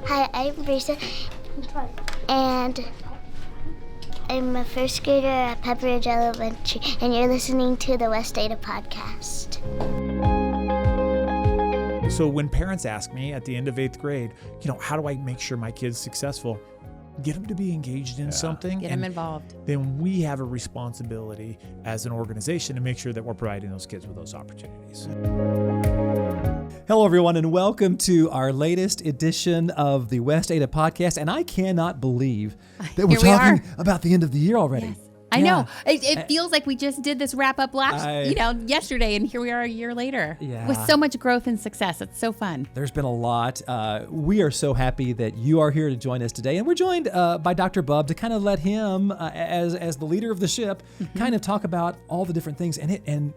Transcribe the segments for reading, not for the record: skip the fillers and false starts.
Hi, I'm Brisa, and I'm a first grader at Pepperidge Elementary, and you're listening to the West Ada podcast. So when parents ask me at the end of 8th grade, how do I make sure my kid's successful? Get them to be engaged in something. Get them involved. Then we have a responsibility as an organization to make sure that we're providing those kids with those opportunities. Hello, everyone, and welcome to our latest edition of the West Ada podcast. And I cannot believe that we're talking about the end of the year already. Yes. I know. It feels like we just did this wrap up yesterday, and here we are a year later with so much growth and success. It's so fun. There's been a lot. We are so happy that you are here to join us today. And we're joined by Dr. Bub to kind of let him, as the leader of the ship, kind of talk about all the different things. And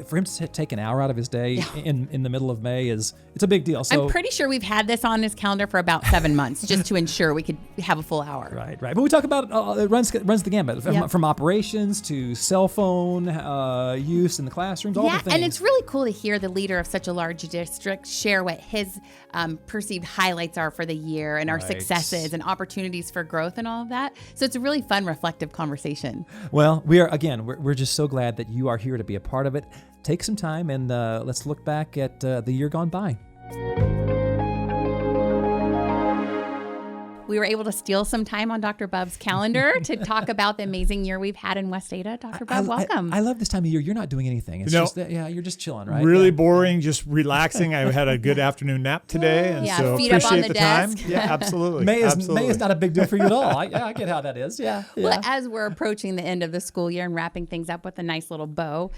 for him to take an hour out of his day in the middle of May it's a big deal. So I'm pretty sure we've had this on his calendar for about 7 months just to ensure we could have a full hour. Right. But we talk about it runs the gamut. From operations to cell phone use in the classrooms, all the things. And it's really cool to hear the leader of such a large district share what his perceived highlights are for the year and our successes and opportunities for growth and all of that. So it's a really fun, reflective conversation. Well, we're just so glad that you are here to be a part of it. Take some time and let's look back at the year gone by. We were able to steal some time on Dr. Bub's calendar to talk about the amazing year we've had in West Ada. Dr. Bub, welcome. I love this time of year. You're not doing anything. It's just that, you're just chilling, right? Really boring, just relaxing. I had a good afternoon nap today, and so feet up on appreciate the time. desk. Yeah, absolutely. May is not a big deal for you at all. I get how that is. Yeah. Well, as we're approaching the end of the school year and wrapping things up with a nice little bow,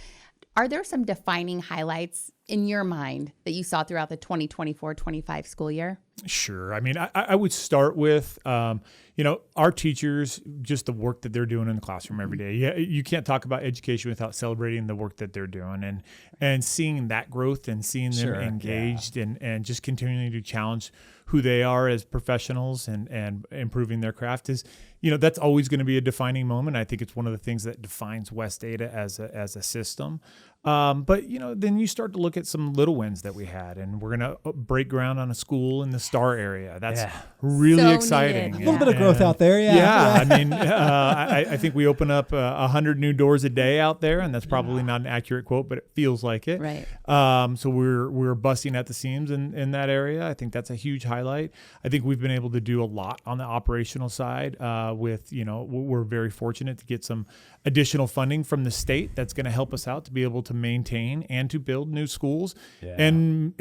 are there some defining highlights in your mind that you saw throughout the 2024-25 school year? Sure. I mean, I would start with, our teachers, just the work that they're doing in the classroom every day. Yeah, you can't talk about education without celebrating the work that they're doing and seeing that growth and seeing them engaged and just continuing to challenge who they are as professionals and improving their craft is, that's always going to be a defining moment. I think it's one of the things that defines West Ada as a system. But then you start to look at some little wins that we had, and we're going to break ground on a school in the Star area. That's really so exciting. A little bit of growth out there. I mean, I think we open up 100 new doors a day out there, and that's probably not an accurate quote, but it feels like it. Right. So we're busting at the seams in that area. I think that's a huge highlight. I think we've been able to do a lot on the operational side we're very fortunate to get some additional funding from the state that's going to help us out to be able to maintain and to build new schools and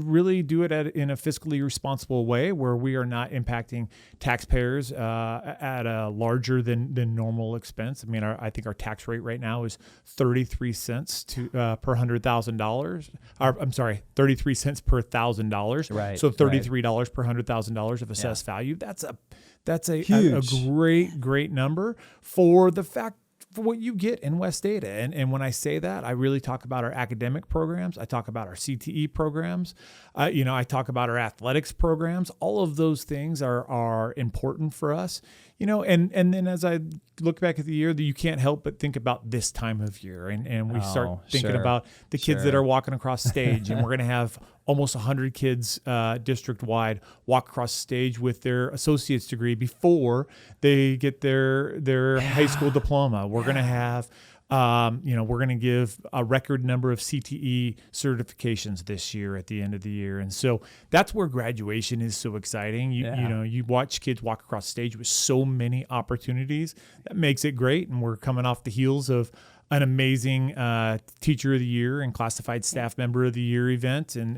really do it in a fiscally responsible way where we are not impacting taxpayers at a larger than normal expense. I mean, I think our tax rate right now is 33 cents per $100,000. I'm sorry, 33 cents per $1,000. Right. So $33 per $100,000 of assessed value. That's a great number for what you get in West Ada. And when I say that, I really talk about our academic programs. I talk about our CTE programs. I talk about our athletics programs. All of those things are important for us. And then as I look back at the year, you can't help but think about this time of year. And we start thinking about the kids that are walking across stage. And we're going to have almost 100 kids district-wide walk across stage with their associate's degree before they get their high school diploma. We're going to have we're going to give a record number of CTE certifications this year at the end of the year. And so that's where graduation is so exciting. You watch kids walk across stage with so many opportunities. That makes it great. And we're coming off the heels of an amazing Teacher of the Year and Classified Staff Member of the Year event, and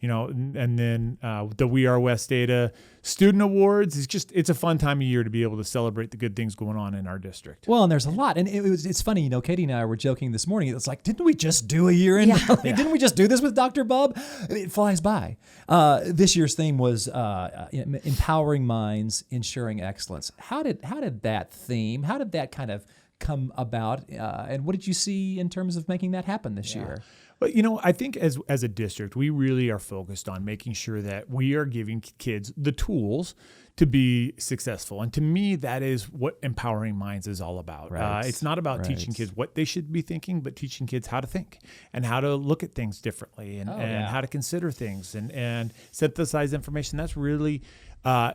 then the We Are West Ada Student Awards. It's a fun time of year to be able to celebrate the good things going on in our district. Well, and there's a lot, and it's funny. Katie and I were joking this morning. It's like, didn't we just do a year in? Didn't we just do this with Dr. Bub? It flies by. This year's theme was empowering minds, ensuring excellence. How did that theme? How did that kind of come about, and what did you see in terms of making that happen this year? But, I think as a district, we really are focused on making sure that we are giving kids the tools to be successful. And to me, that is what Empowering Minds is all about. Right. It's not about teaching kids what they should be thinking, but teaching kids how to think and how to look at things differently and how to consider things and synthesize information. That's really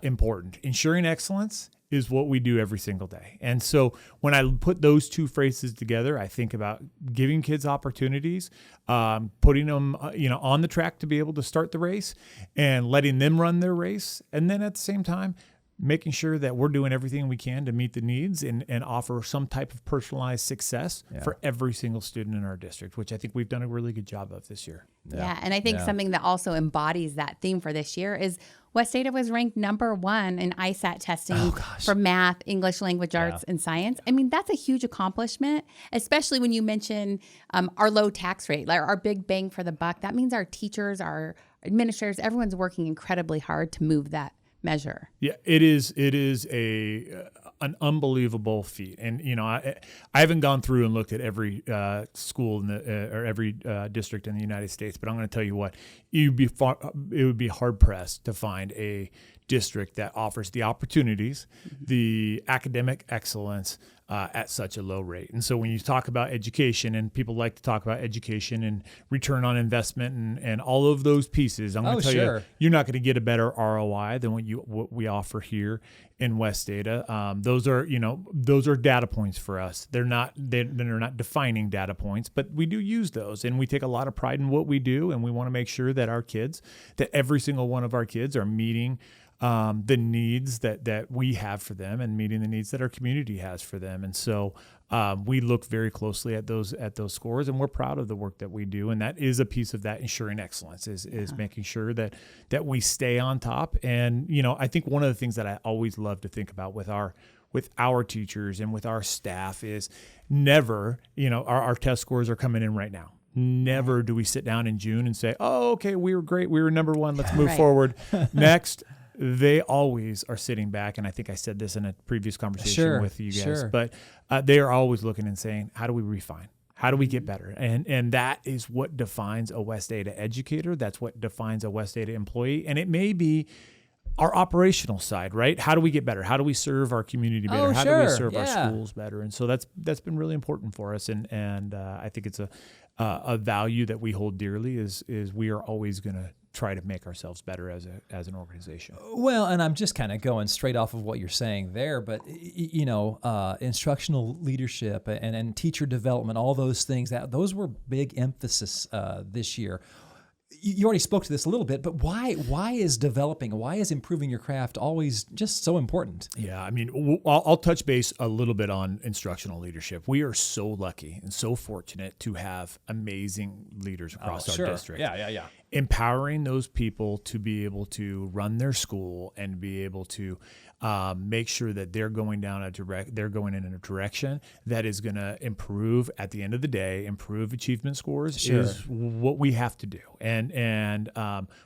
important. Ensuring excellence is what we do every single day. And so when I put those two phrases together, I think about giving kids opportunities, putting them, on the track to be able to start the race and letting them run their race. And then at the same time, making sure that we're doing everything we can to meet the needs and offer some type of personalized success for every single student in our district, which I think we've done a really good job of this year. Yeah. And I think something that also embodies that theme for this year is West Ada was ranked #1 in ISAT testing for math, English language arts, and science. I mean, that's a huge accomplishment, especially when you mention our low tax rate, like our big bang for the buck. That means our teachers, our administrators, everyone's working incredibly hard to move that measure. Yeah, it is an unbelievable feat. And, I haven't gone through and looked at every school in or every district in the United States, but I'm going to tell you what, it would be hard pressed to find a district that offers the opportunities, the academic excellence at such a low rate. And so when you talk about education, and people like to talk about education and return on investment and all of those pieces, I'm going to tell you, you're not going to get a better ROI than what we offer here in West Ada. Those are data points for us. They're not defining data points, but we do use those, and we take a lot of pride in what we do, and we want to make sure that that every single one of our kids are meeting the needs that we have for them and meeting the needs that our community has for them. And so we look very closely at those scores, and we're proud of the work that we do. And that is a piece of that ensuring excellence is making sure that we stay on top. And, I think one of the things that I always love to think about with our teachers and with our staff is never, our test scores are coming in right now. Never do we sit down in June and say, oh, okay, we were great. We were #1. Let's move forward. Next. They always are sitting back, and I think I said this in a previous conversation with you guys, but they are always looking and saying, how do we refine? How do we get better? And that is what defines a West Ada educator. That's what defines a West Ada employee. And it may be our operational side, right? How do we get better? How do we serve our community better? How do we serve our schools better? And so that's been really important for us. And I think it's a value that we hold dearly is we are always going to try to make ourselves better as an organization. Well, and I'm just kind of going straight off of what you're saying there, but instructional leadership and teacher development, all those things, those were big emphasis this year. You already spoke to this a little bit, but why is improving your craft always just so important? Yeah, I mean, I'll touch base a little bit on instructional leadership. We are so lucky and so fortunate to have amazing leaders across our district. Yeah. Empowering those people to be able to run their school and be able to make sure that they're going in a direction that is going to improve at the end of the day, improve achievement scores is what we have to do. And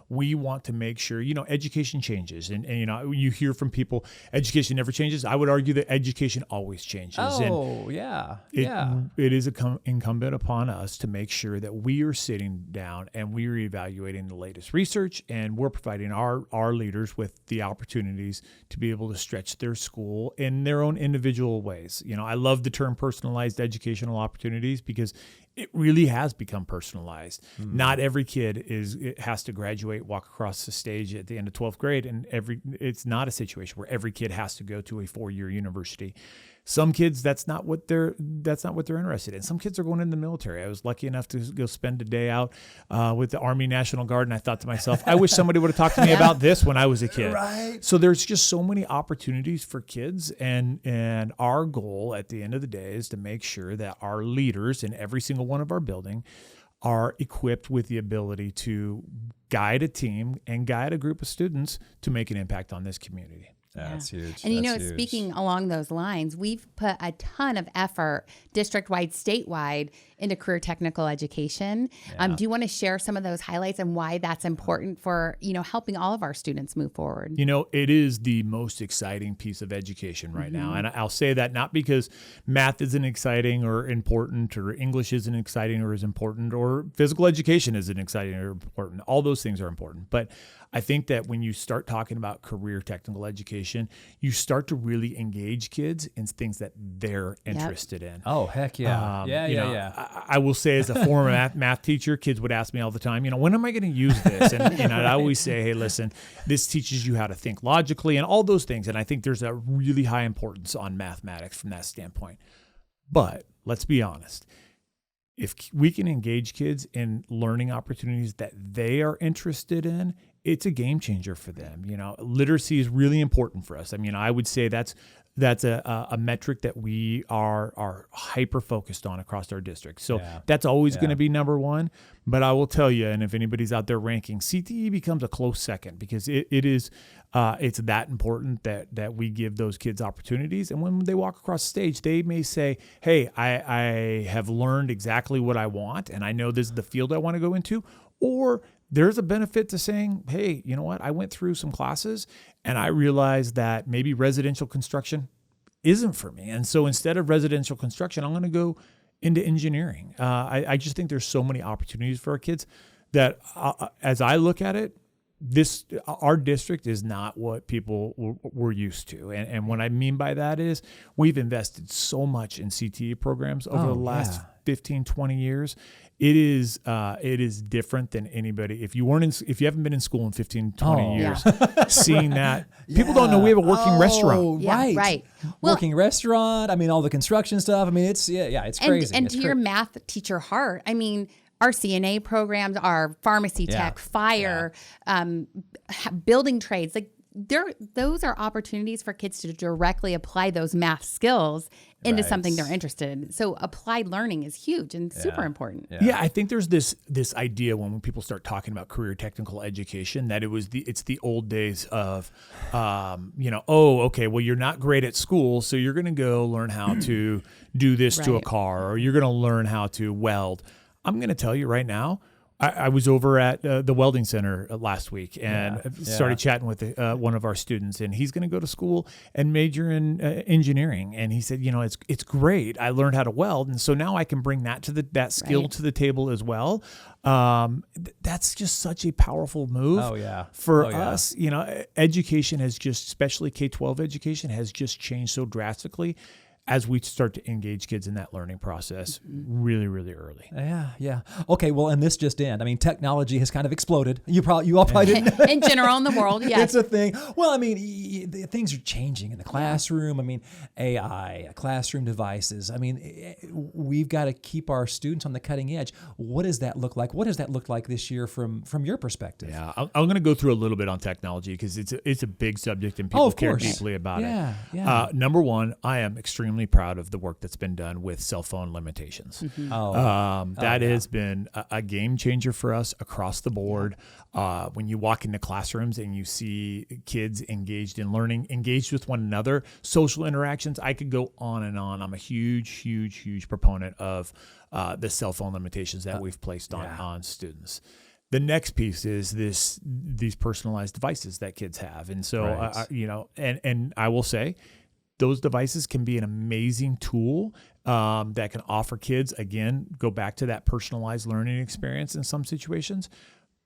we want to make sure, education changes. And you hear from people, education never changes. I would argue that education always changes. It is incumbent upon us to make sure that we are sitting down and we are evaluating the latest research, and we're providing our leaders with the opportunities to be able to stretch their school in their own individual ways. I love the term personalized educational opportunities because it really has become personalized. Not every kid has to graduate, walk across the stage at the end of 12th grade, and it's not a situation where every kid has to go to a 4-year university. Some kids, that's not what they're interested in. Some kids are going into the military. I was lucky enough to go spend a day out with the Army National Guard, and I thought to myself, I wish somebody would have talked to me about this when I was a kid. Right. So there's just so many opportunities for kids, and our goal at the end of the day is to make sure that our leaders in every single one of our building are equipped with the ability to guide a team and guide a group of students to make an impact on this community. That's huge. And That's huge. speaking along those lines, we've put a ton of effort district-wide, statewide into career technical education. Do you want to share some of those highlights and why that's important for, helping all of our students move forward? It is the most exciting piece of education right now. And I'll say that not because math isn't exciting or important, or English isn't exciting or is important, or physical education isn't exciting or important. All those things are important. But I think that when you start talking about career technical education, you start to really engage kids in things that they're interested in. Oh, heck yeah. I will say, as a former math teacher, kids would ask me all the time, when am I going to use this? And I always say, hey, listen, this teaches you how to think logically and all those things. And I think there's a really high importance on mathematics from that standpoint. But let's be honest. If we can engage kids in learning opportunities that they are interested in, it's a game changer for them. Literacy is really important for us. I would say that's a metric that we are hyper focused on across our district. So that's always going to be number one. But I will tell you, and if anybody's out there ranking, CTE becomes a close second, because it's that important that we give those kids opportunities. And when they walk across the stage, they may say, hey, I have learned exactly what I want, and I know this is the field I want to go into. Or there's a benefit to saying, hey, you know what? I went through some classes and I realized that maybe residential construction isn't for me. And so instead of residential construction, I'm going to go into engineering. I just think there's so many opportunities for our kids that as I look at it, our district is not what people were used to. And what I mean by that is we've invested so much in CTE programs over the last 15, 20 years. It is different than anybody. If you haven't been in school in 15, 20 years, seeing that, people don't know we have a working restaurant. Right. Well, working restaurant. All the construction stuff. It's crazy. And to your math teacher heart, our CNA programs, our pharmacy tech, fire, building trades, those are opportunities for kids to directly apply those math skills into something they're interested in. So applied learning is huge and super important. I think there's this idea when people start talking about career technical education that it's the old days of, you're not great at school, so you're going to go learn how to do this to a car, or you're going to learn how to weld. I'm going to tell you right now, I was over at the welding center last week and started chatting with one of our students, and he's going to go to school and major in engineering. And he said, it's great. I learned how to weld, and so now I can bring that skill to the table as well. That's just such a powerful move for us. Education has especially K-12 education has just changed so drastically as we start to engage kids in that learning process really, really early. Yeah. Okay, well, and this just in. Technology has kind of exploded. You all probably didn't. In general, in the world, yes. It's a thing. Well, things are changing in the classroom. AI, classroom devices. We've got to keep our students on the cutting edge. What does that look like? What does that look like this year from your perspective? Yeah, I'm going to go through a little bit on technology because it's a big subject and people care deeply about it. Yeah. Number one, I am extremely proud of the work that's been done with cell phone limitations. That has been a game changer for us across the board. When you walk into classrooms and you see kids engaged in learning, engaged with one another, social interactions, I could go on and on. I'm a huge proponent of the cell phone limitations that we've placed on students. The next piece is these personalized devices that kids have. And so, and I will say, those devices can be an amazing tool that can offer kids, again, go back to that personalized learning experience in some situations,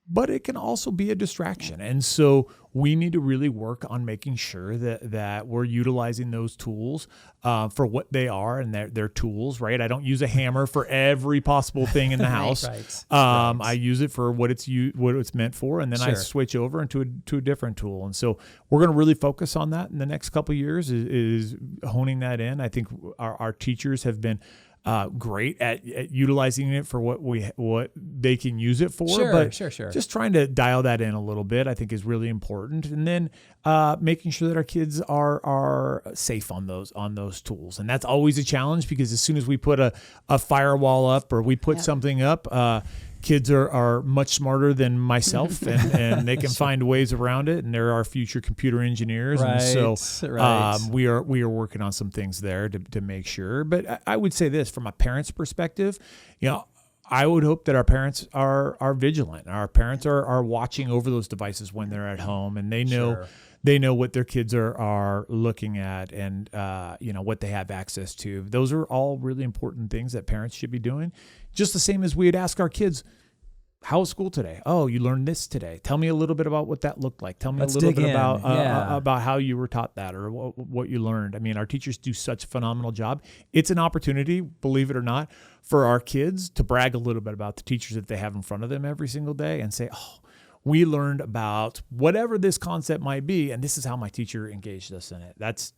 but it can also be a distraction. And so we need to really work on making sure that we're utilizing those tools for what they are, and they're tools, right? I don't use a hammer for every possible thing in the house. I use it for what it's meant for, and then I switch over into a different tool. And so we're going to really focus on that in the next couple of years, is honing that in. I think our teachers have been great at utilizing it for what they can use it for. Sure. Just trying to dial that in a little bit, I think, is really important. And then making sure that our kids are safe on those tools. And that's always a challenge, because as soon as we put a firewall up or we put something up, kids are much smarter than myself, and they can find ways around it. And they're our future computer engineers, and so we are working on some things there to make sure. But I would say this from a parent's perspective, I would hope that our parents are vigilant. Our parents are watching over those devices when they're at home, and they know they know what their kids are looking at, and what they have access to. Those are all really important things that parents should be doing. Just the same as we would ask our kids, how was school today? Oh, you learned this today. Tell me a little bit about what that looked like. Tell me a little bit about how you were taught that, or what you learned. I mean, our teachers do such a phenomenal job. It's an opportunity, believe it or not, for our kids to brag a little bit about the teachers that they have in front of them every single day and say, oh, we learned about whatever this concept might be, and this is how my teacher engaged us in it. That's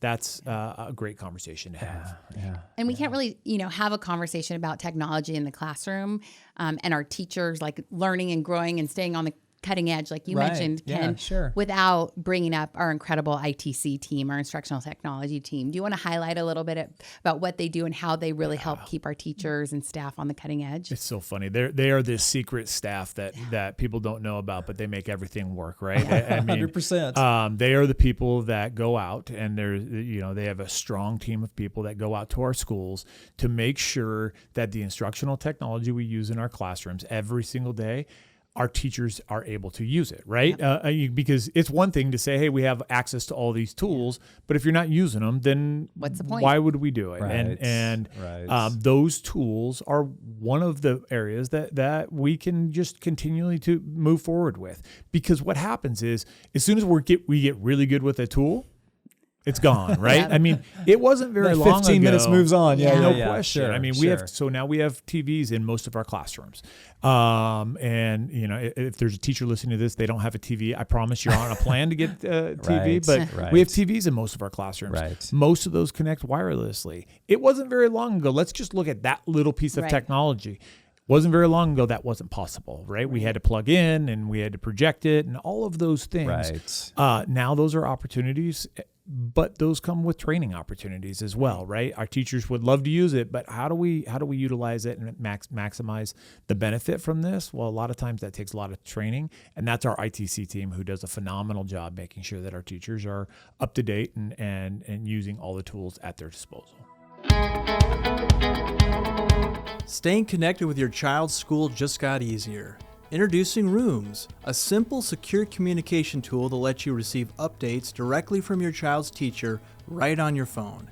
a great conversation to have. Yeah. And we can't really, have a conversation about technology in the classroom, and our teachers like learning and growing and staying on the cutting edge, like you mentioned, Ken, without bringing up our incredible ITC team, our instructional technology team. Do you want to highlight a little bit about what they do and how they really help keep our teachers and staff on the cutting edge? It's so funny. They are this secret staff that people don't know about, but they make everything work, right? I mean, 100%. They are the people that go out, and they have a strong team of people that go out to our schools to make sure that the instructional technology we use in our classrooms every single day, our teachers are able to use it, right? Yep. Because it's one thing to say, hey, we have access to all these tools, but if you're not using them, then what's the point? Why would we do it? Right. And those tools are one of the areas that we can just continually to move forward with. Because what happens is, as soon as we get really good with a tool, it's gone, right? Yep. I mean, it wasn't very long ago. 15 minutes moves on. No question. Sure, I mean, we have TVs in most of our classrooms. And if there's a teacher listening to this, they don't have a TV. I promise you're on a plan to get TV, but we have TVs in most of our classrooms. Right. Most of those connect wirelessly. It wasn't very long ago. Let's just look at that little piece of technology. Wasn't very long ago that wasn't possible, right? We had to plug in and we had to project it and all of those things. Right. Now those are opportunities, but those come with training opportunities as well, right? Our teachers would love to use it, but how do we utilize it and maximize the benefit from this? Well, a lot of times that takes a lot of training, and that's our ITC team who does a phenomenal job making sure that our teachers are up to date and using all the tools at their disposal. Staying connected with your child's school just got easier. Introducing Rooms, a simple, secure communication tool that lets you receive updates directly from your child's teacher right on your phone.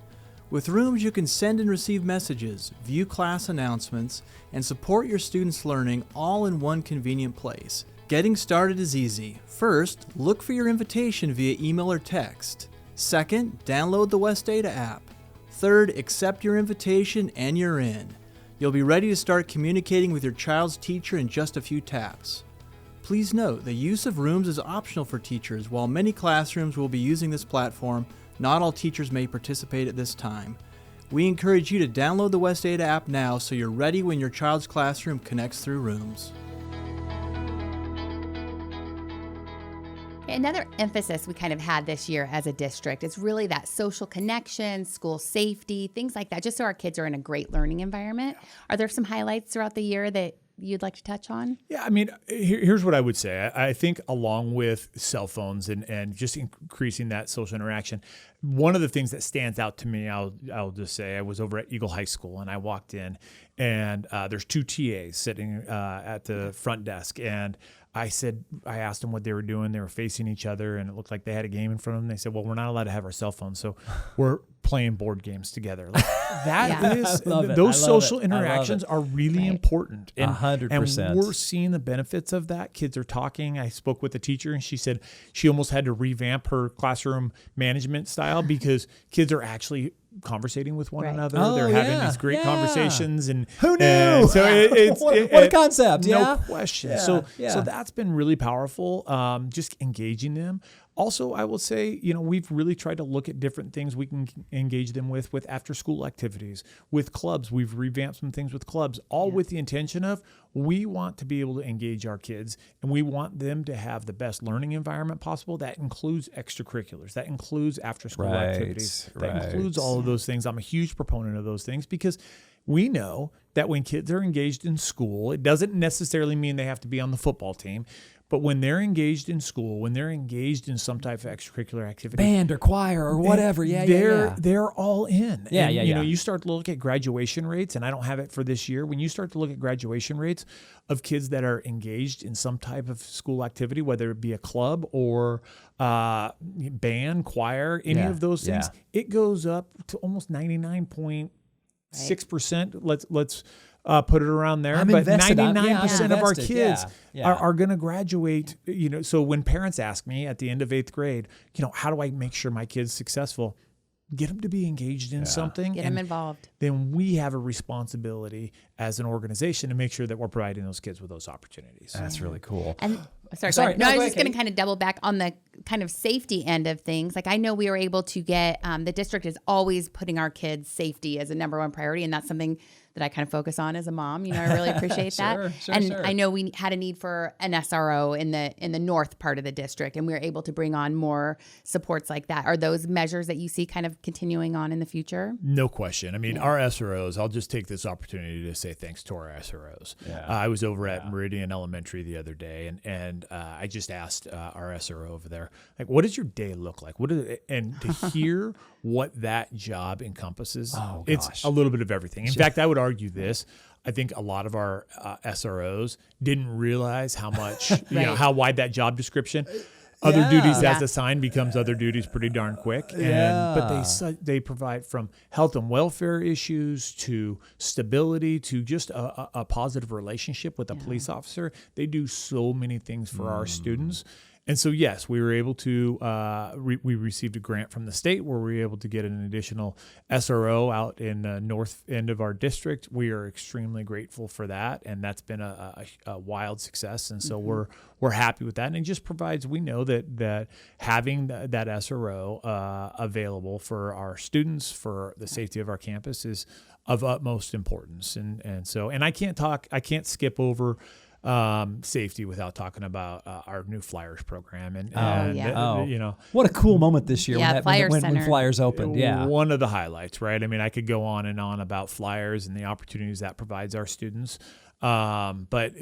With Rooms, you can send and receive messages, view class announcements, and support your students' learning all in one convenient place. Getting started is easy. First, look for your invitation via email or text. Second, download the West Data app. Third, accept your invitation and you're in. You'll be ready to start communicating with your child's teacher in just a few taps. Please note, the use of Rooms is optional for teachers. While many classrooms will be using this platform, not all teachers may participate at this time. We encourage you to download the West Data app now so you're ready when your child's classroom connects through Rooms. Another emphasis we kind of had this year as a district is really that social connection, school safety, things like that, just so our kids are in a great learning environment. Are there some highlights throughout the year that you'd like to touch on? Yeah, I mean, here's what I would say. I think along with cell phones and just increasing that social interaction, one of the things that stands out to me, I'll just say, I was over at Eagle High School and I walked in and there's two TAs sitting at the front desk, and I asked them what they were doing. They were facing each other, and it looked like they had a game in front of them. They said, well, we're not allowed to have our cell phones, so we're playing board games together. Like, those social interactions are really important. 100%. And we're seeing the benefits of that. Kids are talking. I spoke with a teacher, and she said she almost had to revamp her classroom management style because kids are actually conversating with one another. They're having these great conversations, and who knew? And so what a concept! No question. So that's been really powerful. Just engaging them. Also, I will say, we've really tried to look at different things we can engage them with after school activities, with clubs. We've revamped some things with clubs, all with the intention of we want to be able to engage our kids, and we want them to have the best learning environment possible. That includes extracurriculars. That includes after school activities. That includes all of those things. I'm a huge proponent of those things because we know that when kids are engaged in school, it doesn't necessarily mean they have to be on the football team. But when they're engaged in school, when they're engaged in some type of extracurricular activity, band or choir or whatever, they're all in. You know, you start to look at graduation rates, and I don't have it for this year. When you start to look at graduation rates of kids that are engaged in some type of school activity, whether it be a club or band, choir, any of those things, it goes up to almost 99.6%. Let's put it around there. But 99% of our kids are going to graduate. You know, so when parents ask me at the end of 8th grade, you know, how do I make sure my kid's successful? Get them to be engaged in something. Get them involved. Then we have a responsibility as an organization to make sure that we're providing those kids with those opportunities. That's really cool. And sorry. No, I was just going to kind of double back on the kind of safety end of things. Like I know we were able to get, the district is always putting our kids' safety as a number one priority. And that's something that I kind of focus on as a mom. You know, I really appreciate that. Sure. I know we had a need for an SRO in the north part of the district, and we were able to bring on more supports like that. Are those measures that you see kind of continuing on in the future? No question. I mean, our SROs, I'll just take this opportunity to say thanks to our SROs. I was over at Meridian Elementary the other day, and I just asked our SRO over there, like, what does your day look like? And to hear what that job encompasses, it's a little bit of everything. In fact, I would argue this. I think a lot of our SROs didn't realize how much, you know, how wide that job description, other duties as assigned becomes other duties pretty darn quick. But they provide from health and welfare issues to stability to just a positive relationship with a police officer. They do so many things for our students. And so, yes, we were able to, we received a grant from the state where we were able to get an additional SRO out in the north end of our district. We are extremely grateful for that, and that's been a wild success. And so we're happy with that. And it just provides, we know that having that SRO available for our students, for the safety of our campus is of utmost importance. And I can't skip over safety without talking about our new Flyers program. You know, what a cool moment this year when Center. Flyers opened. Yeah. One of the highlights, right? I mean, I could go on and on about Flyers and the opportunities that provides our students. But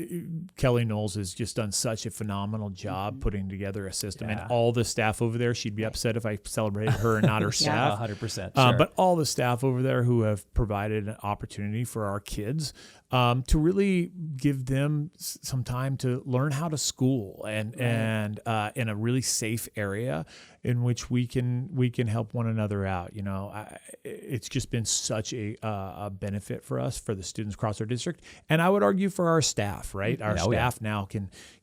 Kelly Knowles has just done such a phenomenal job putting together a system, and all the staff over there, she'd be upset if I celebrated her and not her staff. 100%. But all the staff over there who have provided an opportunity for our kids to really give them some time to learn how to school and in a really safe area in which we can help one another out. You know, it's just been such a benefit for us, for the students across our district, and I would argue for our staff. Right, our staff now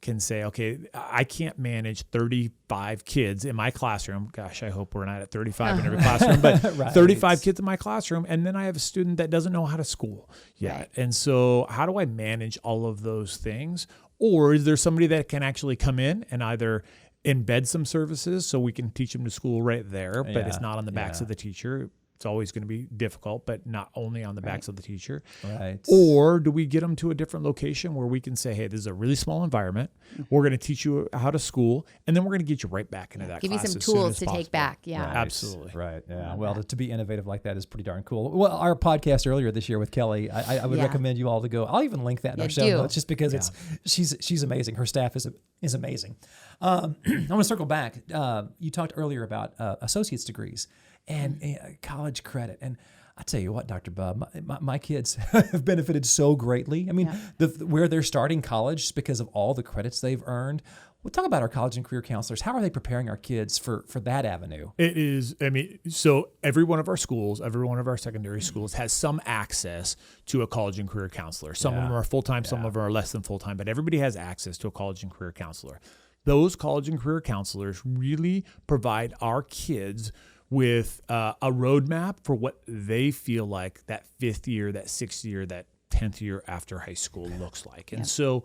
can say, okay, I can't manage 35 kids in my classroom. Gosh, I hope we're not at 35 in every classroom, but 35 kids in my classroom, and then I have a student that doesn't know how to school yet, and so how do I manage all of those things? Or is there somebody that can actually come in and either embed some services so we can teach them to school right there, but it's not on the backs of the teacher? It's always going to be difficult, but not only on the backs of the teacher. Right. Or do we get them to a different location where we can say, hey, this is a really small environment. We're going to teach you how to school, and then we're going to get you right back into that class. Give you some tools to take back. Yeah. Right. Absolutely. Right. Yeah. Well, to be innovative like that is pretty darn cool. Well, our podcast earlier this year with Kelly, I would recommend you all to go. I'll even link that in our show notes just because she's amazing. Her staff is amazing. I want to circle back. You talked earlier about associate's degrees and college credit. And I tell you what, Dr. Bub, my kids have benefited so greatly. I mean, where they're starting college is because of all the credits they've earned. We'll talk about our college and career counselors. How are they preparing our kids for that avenue? It is, I mean, so every one of our schools, every one of our secondary schools has some access to a college and career counselor. Some of them are full-time, some of them are less than full-time, but everybody has access to a college and career counselor. Those college and career counselors really provide our kids with a roadmap for what they feel like that 5th year, that 6th year, that 10th year after high school looks like. And so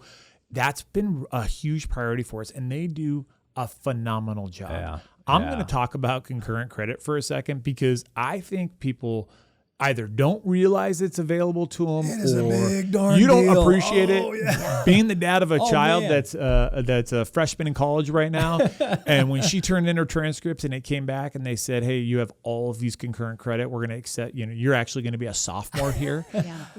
that's been a huge priority for us, and they do a phenomenal job. I'm going to talk about concurrent credit for a second because I think people either don't realize it's available to them, It is a or big darn you don't deal. appreciate Oh, it. yeah. Being the dad of a child man. that's a freshman in college right now, and when she turned in her transcripts and it came back and they said, "Hey, you have all of these concurrent credit. We're going to accept. You're actually going to be a sophomore here."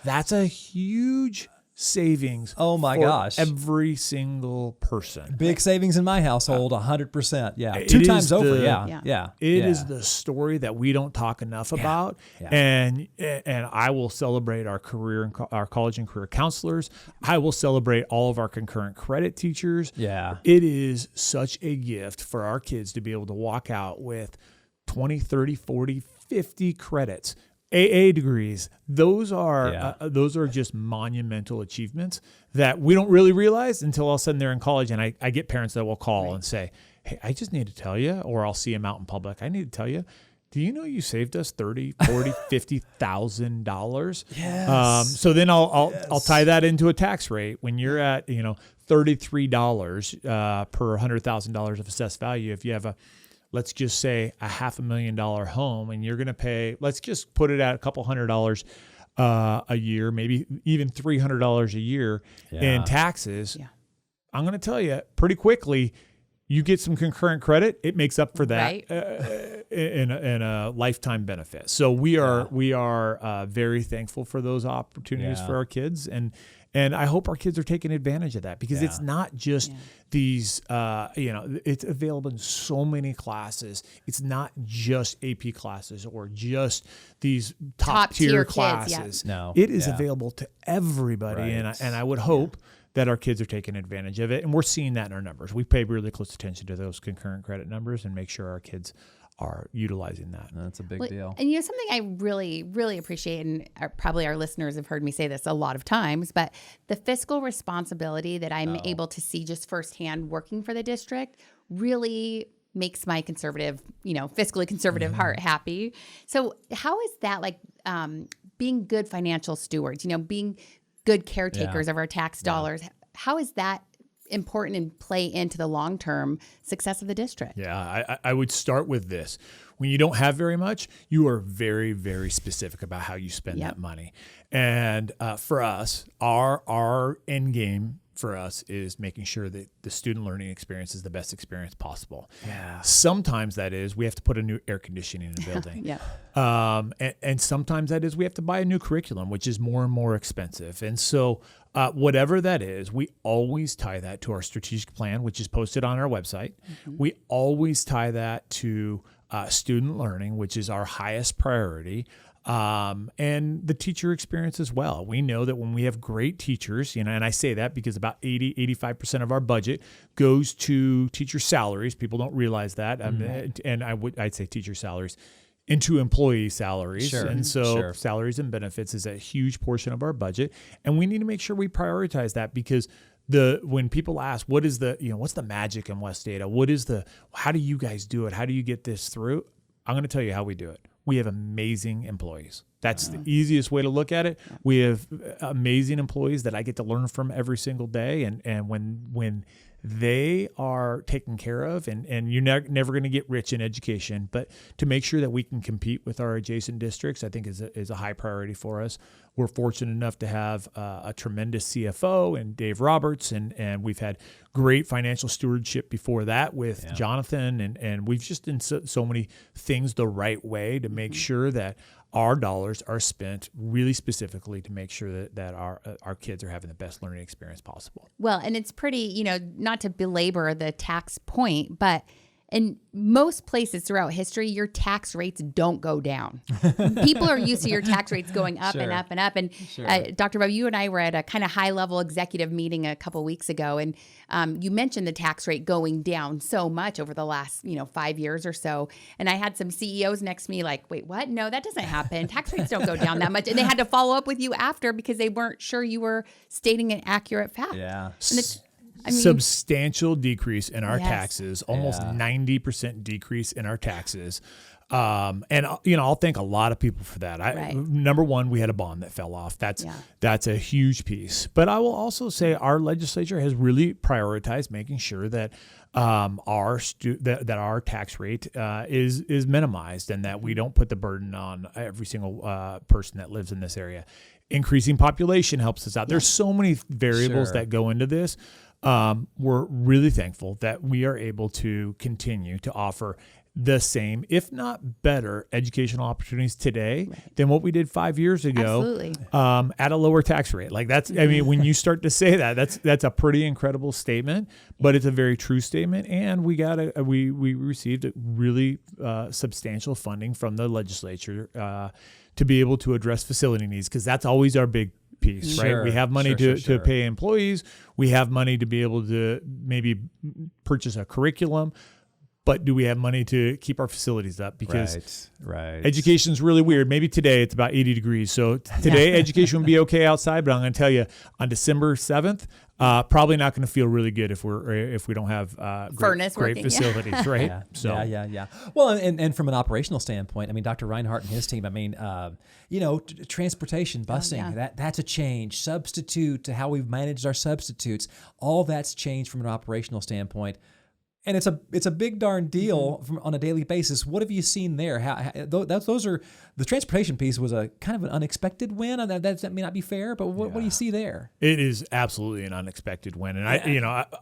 That's a huge savings. Oh my for gosh. every single person. Big savings in my household, 100%. Yeah. It 2 is times over. the- Yeah. It is the story that we don't talk enough about, Yeah. and I will celebrate our career and our college and career counselors. I will celebrate all of our concurrent credit teachers. Yeah. It is such a gift for our kids to be able to walk out with 20, 30, 40, 50 credits. AA degrees, those are just monumental achievements that we don't really realize until all of a sudden they're in college. And I get parents that will call and say, "Hey, I just need to tell you," or I'll see them out in public. "I need to tell you, do you know you saved us $30, $40, $50,000?" Yes. So then I'll tie that into a tax rate. When you're at $33 per $100,000 of assessed value, if you have let's just say a $500,000 home, and you're going to pay, let's just put it at a couple $100 a year, maybe even $300 a year in taxes. Yeah. I'm going to tell you pretty quickly, you get some concurrent credit, it makes up for that in a lifetime benefit. So we are very thankful for those opportunities for our kids, and I hope our kids are taking advantage of that, because it's not just these, it's available in so many classes. It's not just AP classes or just these top tier classes. Kids, No, it is available to everybody. Right. And I would hope that our kids are taking advantage of it. And we're seeing that in our numbers. We pay really close attention to those concurrent credit numbers and make sure our kids are utilizing that. That's a big deal. And something I really, really appreciate, and probably our listeners have heard me say this a lot of times, but the fiscal responsibility that I'm able to see just firsthand working for the district really makes my conservative, fiscally conservative heart happy. So how is that like being good financial stewards, being good caretakers of our tax dollars? How is that important and play into the long-term success of the district? Yeah, I would start with this. When you don't have very much, you are very, very specific about how you spend that money. And for us, our end game for us is making sure that the student learning experience is the best experience possible. Yeah. Sometimes that is we have to put a new air conditioning in the building. And sometimes that is we have to buy a new curriculum, which is more and more expensive. And so whatever that is, we always tie that to our strategic plan, which is posted on our website. Mm-hmm. We always tie that to student learning, which is our highest priority. And the teacher experience as well. We know that when we have great teachers, and I say that because about 85% of our budget goes to teacher salaries. People don't realize that. And I'd say teacher salaries into employee salaries. Sure. And so salaries and benefits is a huge portion of our budget. And we need to make sure we prioritize that, because when people ask, what is what's the magic in West Ada? How do you guys do it? How do you get this through? I'm going to tell you how we do it. We have amazing employees. That's the easiest way to look at it. We have amazing employees that I get to learn from every single day. And when they are taken care of, and you're never going to get rich in education, but to make sure that we can compete with our adjacent districts, I think is a high priority for us. We're fortunate enough to have a tremendous CFO and Dave Roberts, and we've had great financial stewardship before that with Jonathan, and we've just done so many things the right way to make sure that our dollars are spent really specifically to make sure that our kids are having the best learning experience possible. Well, and it's pretty, not to belabor the tax point, but in most places throughout history, your tax rates don't go down. People are used to your tax rates going up and up and up. And Dr. Bob, you and I were at a kind of high-level executive meeting a couple weeks ago, and you mentioned the tax rate going down so much over the last 5 years or so. And I had some CEOs next to me like, wait, what? No, that doesn't happen. Tax rates don't go down that much. And they had to follow up with you after because they weren't sure you were stating an accurate fact. Yeah. And substantial decrease in our Yes. taxes, almost 90% decrease in our taxes. And I'll thank a lot of people for that. Number one, we had a bond that fell off. That's a huge piece. But I will also say our legislature has really prioritized making sure that our tax rate is minimized, and that we don't put the burden on every single person that lives in this area. Increasing population helps us out. There's so many variables that go into this. We're really thankful that we are able to continue to offer the same, if not better, educational opportunities today than what we did 5 years ago. Absolutely. At a lower tax rate. Like when you start to say that, that's a pretty incredible statement, but it's a very true statement. And we received a really substantial funding from the legislature to be able to address facility needs, because that's always our big piece, right? We have money to pay employees. We have money to be able to maybe purchase a curriculum. But do we have money to keep our facilities up? Because education is really weird. Maybe today it's about 80 degrees. So today education would be okay outside, but I'm going to tell you on December 7th, probably not going to feel really good if we don't have great facilities, right? Yeah. Well, and from an operational standpoint, I mean, Dr. Reinhardt and his team, transportation, busing, that's a change. Substitute, to how we've managed our substitutes, all that's changed from an operational standpoint. And it's a big darn deal on a daily basis. What have you seen there? Those are the transportation piece was a kind of an unexpected win. That may not be fair, but what do you see there? It is absolutely an unexpected win, and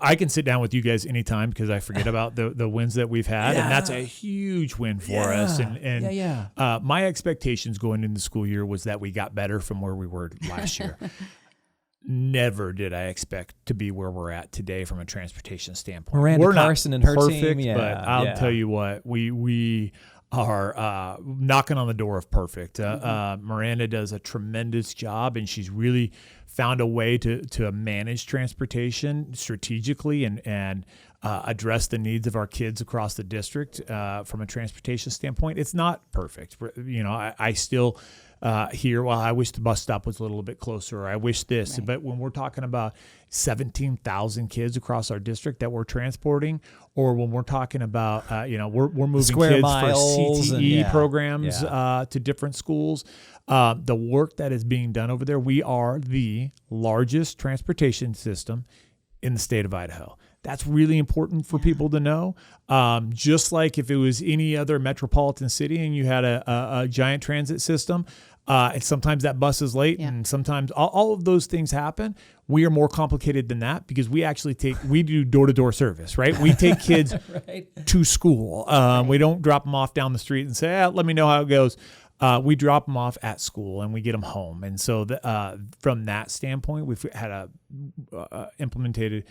I can sit down with you guys anytime because I forget about the wins that we've had, and that's a huge win for us. And my expectations going into the school year was that we got better from where we were last year. Never did I expect to be where we're at today from a transportation standpoint. Miranda we're Carson not and her perfect, team, but I'll tell you what, we are knocking on the door of perfect. Miranda does a tremendous job, and she's really found a way to manage transportation strategically and address the needs of our kids across the district from a transportation standpoint. It's not perfect. I still hear, well, I wish the bus stop was a little bit closer, or I wish this. But when we're talking about 17,000 kids across our district that we're transporting, or when we're talking about, we're moving Square kids miles for CTE programs to different schools, the work that is being done over there, we are the largest transportation system in the state of Idaho. That's really important for people to know. Just like if it was any other metropolitan city and you had a giant transit system, and sometimes that bus is late, and sometimes all of those things happen. We are more complicated than that because we do door-to-door service, right? We take kids to school. We don't drop them off down the street and say, let me know how it goes. We drop them off at school and we get them home. And so from that standpoint, we've had implemented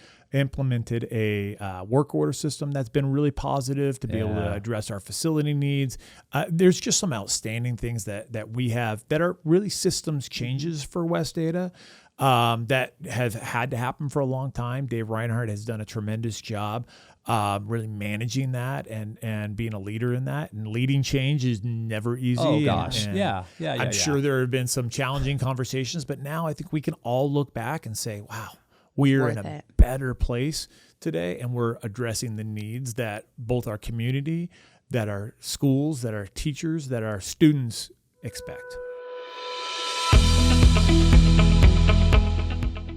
a work order system that's been really positive to be able to address our facility needs. There's just some outstanding things that we have that are really systems changes for West Ada that have had to happen for a long time. Dave Reinhardt has done a tremendous job really managing that and being a leader in that. And leading change is never easy. Oh, gosh. And I'm sure there have been some challenging conversations, but now I think we can all look back and say, wow, we're in a better place today, and we're addressing the needs that both our community, that our schools, that our teachers, that our students expect.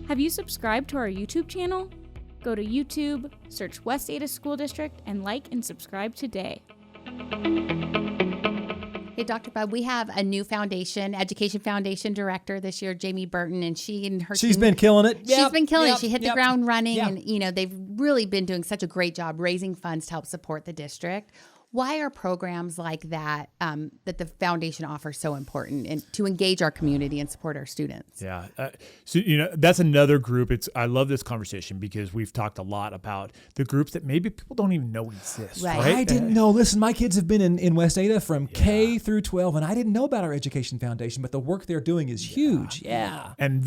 Have you subscribed to our YouTube channel? Go to YouTube, search West Ada School District, and like and subscribe today. Hey, Dr. Bub, we have a new education foundation director this year, Jamie Burton, and she's been killing it. She's been killing it. She hit the ground running, and they've really been doing such a great job raising funds to help support the district. Why are programs like that that the foundation offers so important and to engage our community and support our students? Yeah. So, that's another group. I love this conversation because we've talked a lot about the groups that maybe people don't even know exist. Right. I didn't know. Listen, my kids have been in West Ada from K through 12, and I didn't know about our education foundation, but the work they're doing is huge. Yeah. And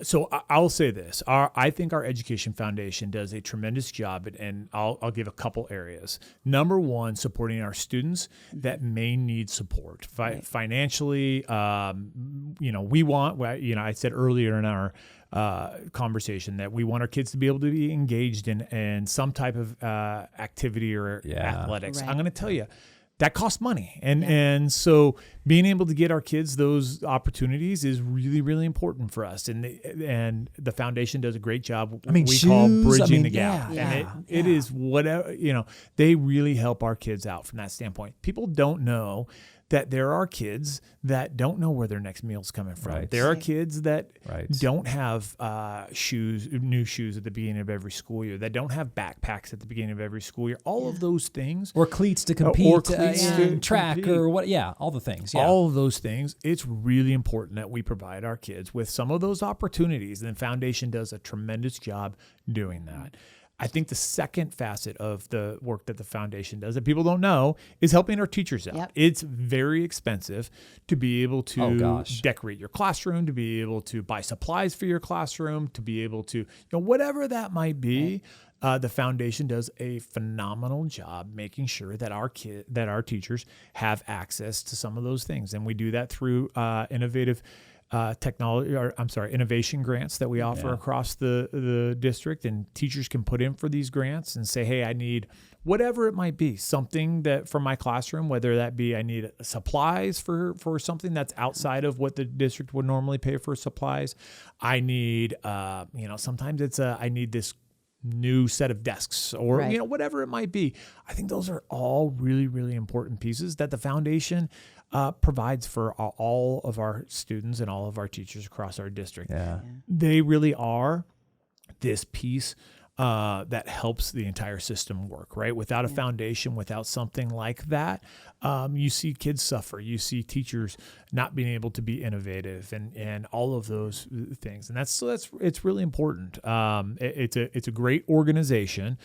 so I'll say this. I think our education foundation does a tremendous job, and I'll give a couple areas. Number one, supporting our students that may need support financially. We want, I said earlier in our conversation that we want our kids to be able to be engaged in some type of activity or athletics. Right. I'm going to tell you, that costs money. And so being able to get our kids those opportunities is really, really important for us. And the foundation does a great job. We call bridging the gap. And it is whatever, they really help our kids out from that standpoint. People don't know that there are kids that don't know where their next meal's coming from. Right. There are kids that don't have new shoes at the beginning of every school year, that don't have backpacks at the beginning of every school year. All of those things. Or cleats to compete, in track, or what? Yeah, all the things. Yeah. All of those things. It's really important that we provide our kids with some of those opportunities, and the foundation does a tremendous job doing that. I think the second facet of the work that the foundation does that people don't know is helping our teachers out. Yep. It's very expensive to be able to decorate your classroom, to be able to buy supplies for your classroom, to be able to, whatever that might be. Right. The foundation does a phenomenal job making sure that our teachers have access to some of those things, and we do that through innovative innovation grants that we offer across the district, and teachers can put in for these grants and say, hey, I need whatever it might be, something that for my classroom, whether that be I need supplies for something that's outside of what the district would normally pay for supplies. I need, sometimes it's I need this new set of desks or, whatever it might be. I think those are all really, really important pieces that the foundation provides for all of our students and all of our teachers across our district. Yeah. They really are this piece that helps the entire system work, right? Without a foundation, without something like that, you see kids suffer. You see teachers not being able to be innovative and all of those things. And it's really important. It's a great organization.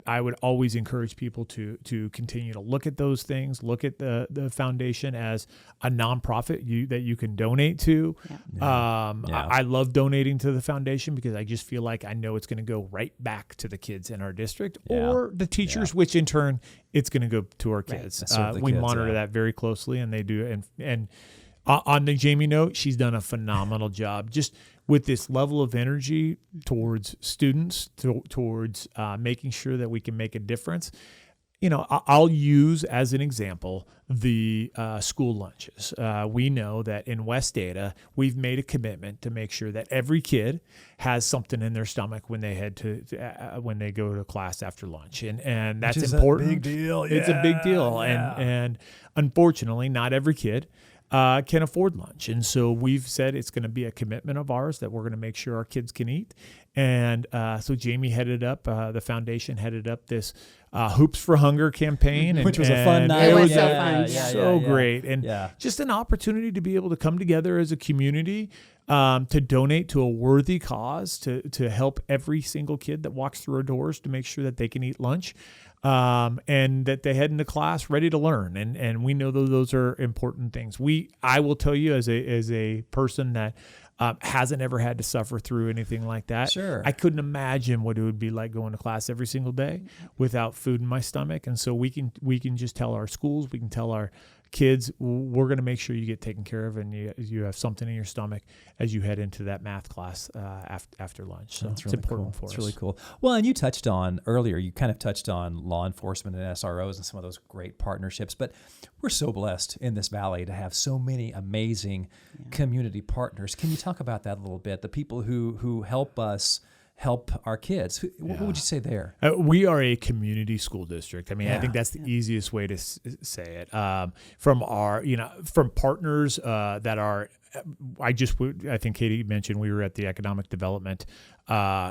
I would always encourage people to continue to look at those things, look at the foundation as a nonprofit that you can donate to. I love donating to the foundation because I just feel like I know it's going to go right back to the kids in our district or the teachers, which in turn it's going to go to our kids. We monitor that very closely, and they do. And on the Jamie note, she's done a phenomenal job just with this level of energy towards students, towards making sure that we can make a difference. I'll use as an example the school lunches. We know that in West Ada, we've made a commitment to make sure that every kid has something in their stomach when they head when they go to class after lunch, and that's important. A big deal. It's a big deal, and unfortunately, not every kid can afford lunch. And so we've said it's going to be a commitment of ours that we're going to make sure our kids can eat. And so Jamie headed up, the foundation headed up this Hoops for Hunger campaign. Which was a fun night. It was so fun. So great. And just an opportunity to be able to come together as a community to donate to a worthy cause, to help every single kid that walks through our doors to make sure that they can eat lunch. And that they head into class ready to learn. And we know those are important things. I will tell you as a person that hasn't ever had to suffer through anything like that. Sure. I couldn't imagine what it would be like going to class every single day without food in my stomach. And so we can just tell our schools, we can tell our kids, we're going to make sure you get taken care of and you have something in your stomach as you head into that math class after lunch. So that's really important for us. It's really cool. Well, and you touched on earlier, you kind of touched on law enforcement and SROs and some of those great partnerships, but we're so blessed in this valley to have so many amazing community partners. Can you talk about that a little bit? The people who help us help our kids. What would you say there? We are a community school district. I mean, I think that's the easiest way to say it. From partners that are, I think Katie mentioned we were at the Economic Development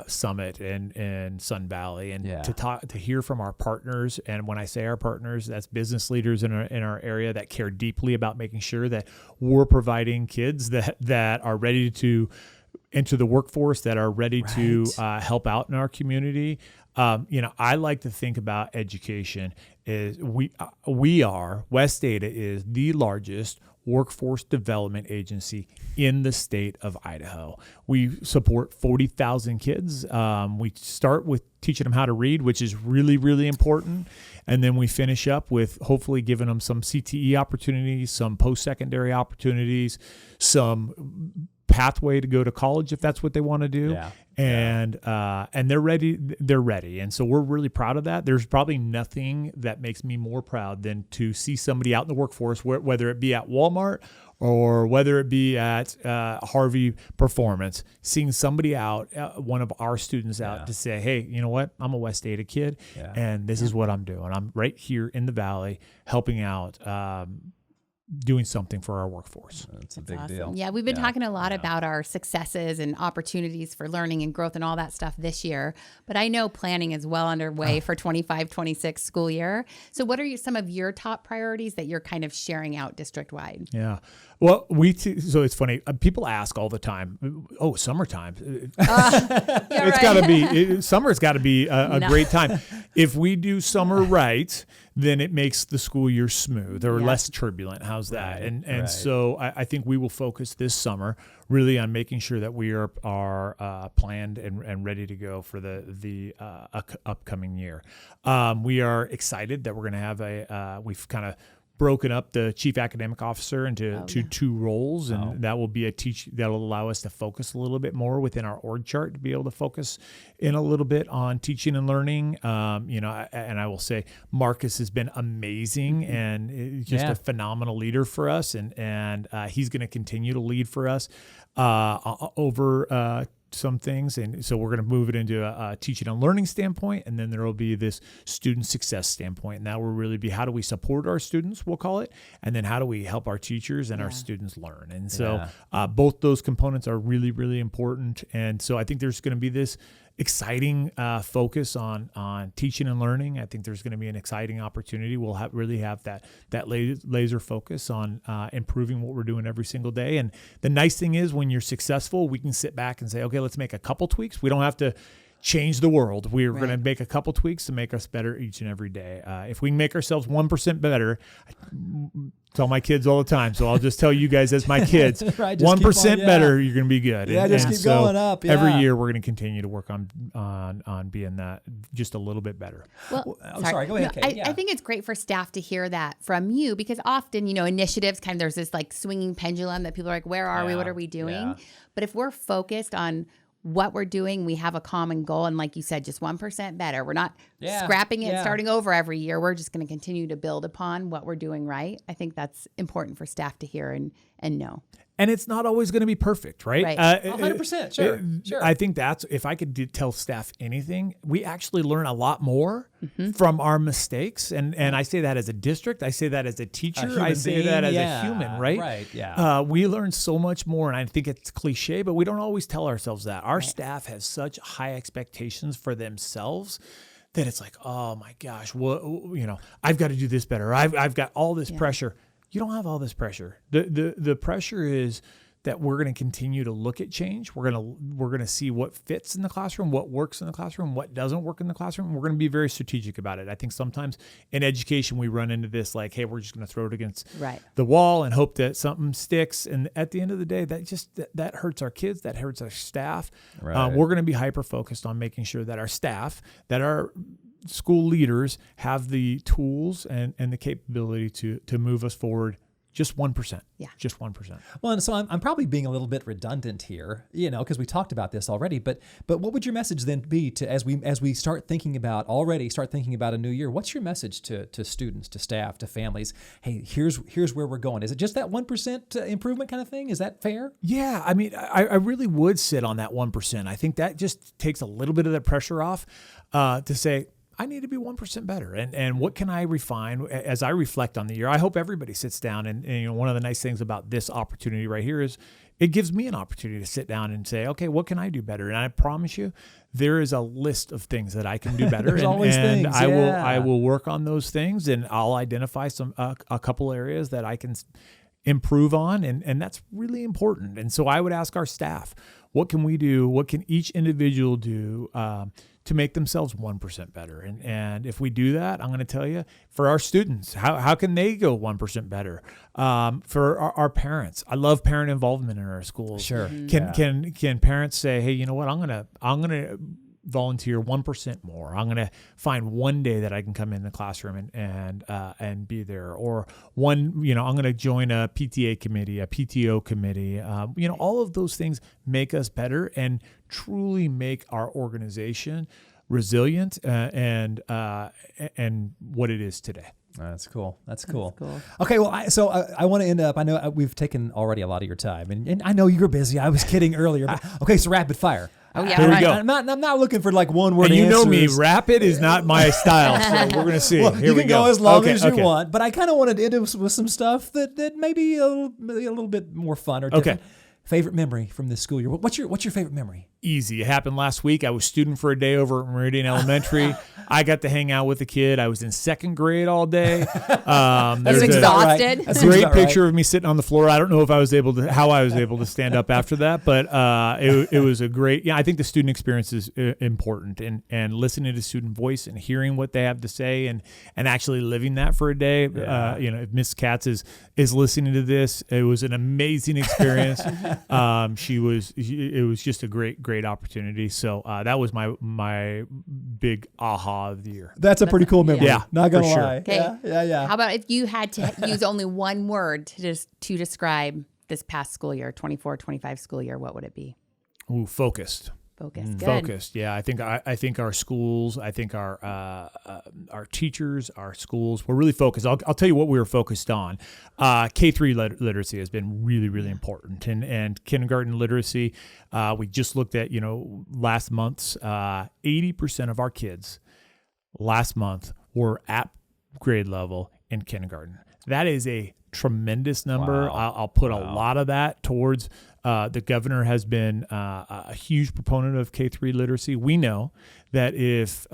Summit in Sun Valley, and to hear from our partners. And when I say our partners, that's business leaders in our area that care deeply about making sure that we're providing kids that are ready to enter the workforce, that are ready to help out in our community. I like to think about education is West Ada is the largest workforce development agency in the state of Idaho. We support 40,000 kids. We start with teaching them how to read, which is really, really important. And then we finish up with hopefully giving them some CTE opportunities, some post-secondary opportunities, some pathway to go to college if that's what they want to do. Yeah. And they're ready. They're ready. And so we're really proud of that. There's probably nothing that makes me more proud than to see somebody out in the workforce, whether it be at Walmart or whether it be at Harvey Performance, seeing somebody out, one of our students out to say, hey, you know what? I'm a West Ada kid, and this is what I'm doing. I'm right here in the Valley helping out, doing something for our workforce. That's a big deal. Yeah, we've been talking a lot about our successes and opportunities for learning and growth and all that stuff this year, but I know planning is well underway for 25-26 school year. So what are some of your top priorities that you're kind of sharing out district-wide? Yeah. Well, so it's funny. People ask all the time, oh, summertime. Summer's got to be a great time. If we do summer right, then it makes the school year smooth or less turbulent. How's that? And so I think we will focus this summer really on making sure that we are planned and ready to go for the upcoming year. We are excited that we're going to have we've kind of broken up the chief academic officer into two roles, and that will be that'll allow us to focus a little bit more within our org chart to be able to focus in a little bit on teaching and learning. And I will say Marcus has been amazing and just a phenomenal leader for us, and he's going to continue to lead for us over some things. And so we're going to move it into a teaching and learning standpoint, and then there will be this student success standpoint, and that will really be how do we support our students, we'll call it, and then how do we help our teachers and our students learn. And so both those components are really, really important. And so I think there's going to be this exciting focus on teaching and learning. I think there's going to be an exciting opportunity. We'll really have that laser focus on improving what we're doing every single day. And the nice thing is when you're successful, we can sit back and say, okay, let's make a couple tweaks. We don't have to change the world. We're going to make a couple tweaks to make us better each and every day. If we can make ourselves 1% better, I tell my kids all the time, so I'll just tell you guys as my kids, 1% better, you're going to be good. Yeah, just keep going up. Yeah. Every year we're going to continue to work on being that just a little bit better. Well, sorry, go ahead, Kate. I think it's great for staff to hear that from you, because often, initiatives kind of, there's this like swinging pendulum that people are like, where are we? What are we doing? Yeah. But if we're focused on what we're doing, we have a common goal. And like you said, just 1% better. We're not scrapping it, starting over every year. We're just going to continue to build upon what we're doing right. I think that's important for staff to hear and know. And it's not always going to be perfect, right? 100%. Sure. I think that's, if I could tell staff anything, we actually learn a lot more from our mistakes. And I say that as a district. I say that as a teacher. I say that as a human, right? Right, yeah. We learn so much more. And I think it's cliche, but we don't always tell ourselves that. Our staff has such high expectations for themselves that it's like, oh my gosh, I've got to do this better. I've got all this pressure. You don't have all this pressure. The pressure is that we're going to continue to look at change. We're going to see what fits in the classroom, what works in the classroom, what doesn't work in the classroom. We're going to be very strategic about it. I think sometimes in education we run into this like, hey, we're just going to throw it against the wall and hope that something sticks. And at the end of the day, that hurts our kids. That hurts our staff. Right. We're going to be hyper focused on making sure that our staff, that our school leaders have the tools and the capability to move us forward just 1%. Yeah. Just 1%. Well, and so I'm probably being a little bit redundant here, because we talked about this already, but what would your message then be to, as we start thinking about a new year, what's your message to students, to staff, to families? Hey, here's where we're going. Is it just that 1% improvement kind of thing? Is that fair? Yeah. I mean, I really would sit on that 1%. I think that just takes a little bit of the pressure off to say, I need to be 1% better. And what can I refine as I reflect on the year? I hope everybody sits down and one of the nice things about this opportunity right here is it gives me an opportunity to sit down and say, okay, what can I do better? And I promise you, there is a list of things that I can do better. There's always things. I will work on those things, and I'll identify a couple areas that I can improve on. And that's really important. And so I would ask our staff, what can we do? What can each individual do to make themselves 1% better? And if we do that, I'm going to tell you, for our students, how can they go 1% better? For our parents, I love parent involvement in our schools. Sure. Can parents say, hey, you know what? I'm gonna volunteer 1% more. I'm going to find one day that I can come in the classroom and be there. Or I'm going to join a PTA committee, a PTO committee. All of those things make us better and truly make our organization resilient and what it is today. That's cool. Okay, well, I want to end up. I know we've taken already a lot of your time, and I know you're busy. I was kidding earlier. But, okay, so rapid fire. Oh yeah, Here we go. I'm not looking for like one word. And you answers. know me, rapid is not my style. So we're gonna see. Well, Here you we can go as long as you Okay. want, but I kind of wanted to end it with some stuff that maybe a little bit more fun or different. Okay. Favorite memory from this school year? What's your favorite memory? Easy. It happened last week. I was student for a day over at Meridian Elementary. I got to hang out with a kid. I was in second grade all day. That's there's a exhausted. That seems great about picture of me sitting on the floor. I don't know if how I was able to stand up after that, but it was a great. Yeah, I think the student experience is important, and listening to student voice and hearing what they have to say, and actually living that for a day. Yeah. If Miss Katz is listening to this, it was an amazing experience. It was just a great opportunity. So that was my big aha of the year. That's a pretty cool memory. Yeah, not gonna for sure. lie. Okay. Yeah. How about if you had to use only one word to describe this past school year, 24-25 school year, what would it be? Ooh, focused. Focused. Good. Focused. Yeah, I think our schools, I think our teachers, our schools, we're really focused. I'll tell you what we were focused on. K-3 literacy has been really, really important, and kindergarten literacy. We just looked at last month's 80% of our kids last month were at grade level in kindergarten. That is a tremendous number. Wow. I'll put a lot of that towards. The governor has been a huge proponent of K-3 literacy. We know that if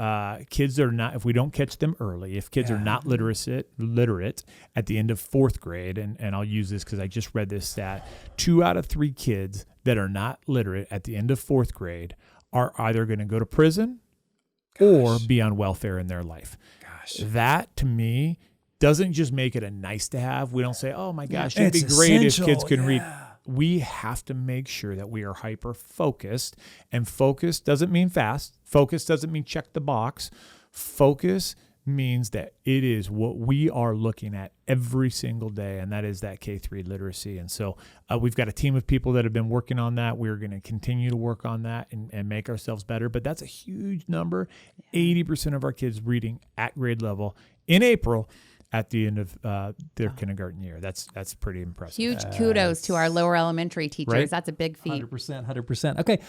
we don't catch them early, if kids are not literate at the end of fourth grade, and I'll use this because I just read this stat, 2 out of 3 kids that are not literate at the end of fourth grade are either going to go to prison or be on welfare in their life. That to me doesn't just make it a nice to have. We don't say, oh my gosh, it'd be great if kids can read. We have to make sure that we are hyper focused, and focus doesn't mean fast. Focus doesn't mean check the box. Focus means that it is what we are looking at every single day, and that is that K-3 literacy. And so we've got a team of people that have been working on that. We're going to continue to work on that and make ourselves better. But that's a huge number. 80% of our kids reading at grade level in April at the end of their kindergarten year. That's pretty impressive. Huge kudos to our lower elementary teachers. Right? That's a big feat. 100%. Okay.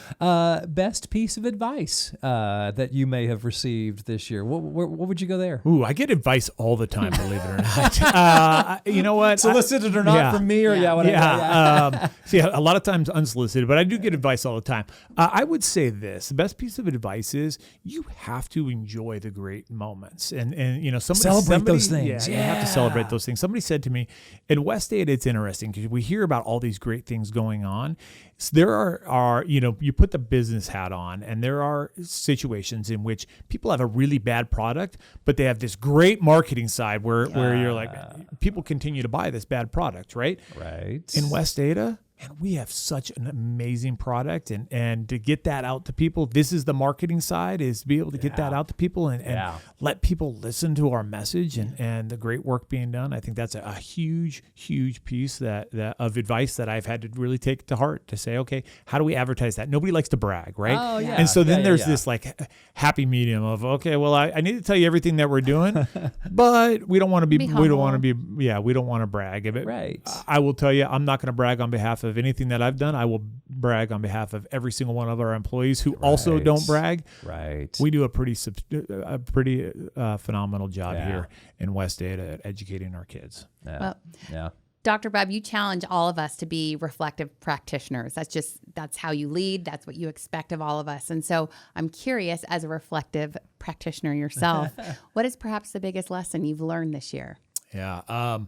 Best piece of advice that you may have received this year. What would you go there? Ooh, I get advice all the time, believe it or not. You know what? Solicited or not from me or whatever. A lot of times unsolicited, but I do get advice all the time. I would say this: the best piece of advice is you have to enjoy the great moments, and celebrate those things. You have to celebrate those things. Somebody said to me, in West Ada, it's interesting because we hear about all these great things going on. So there are you put the business hat on, and there are situations in which people have a really bad product, but they have this great marketing side where you're like, people continue to buy this bad product, right? Right. In West Ada, and we have such an amazing product, and to get that out to people, this is the marketing side, is to be able to get that out to people and let people listen to our message and the great work being done. I think that's a huge, huge piece that of advice that I've had to really take to heart, to say, okay, how do we advertise that? Nobody likes to brag, right? Oh, yeah. And so then there's this like happy medium of, okay, well, I need to tell you everything that we're doing, but we don't want to we don't want to brag. Right. I will tell you, I'm not going to brag on behalf of anything that I've done. I will brag on behalf of every single one of our employees who also don't brag. Right. We do a pretty phenomenal job here in West Ada at educating our kids. Dr. Bob, you challenge all of us to be reflective practitioners. That's how you lead. That's what you expect of all of us. And so I'm curious, as a reflective practitioner yourself, what is perhaps the biggest lesson you've learned this year? Yeah.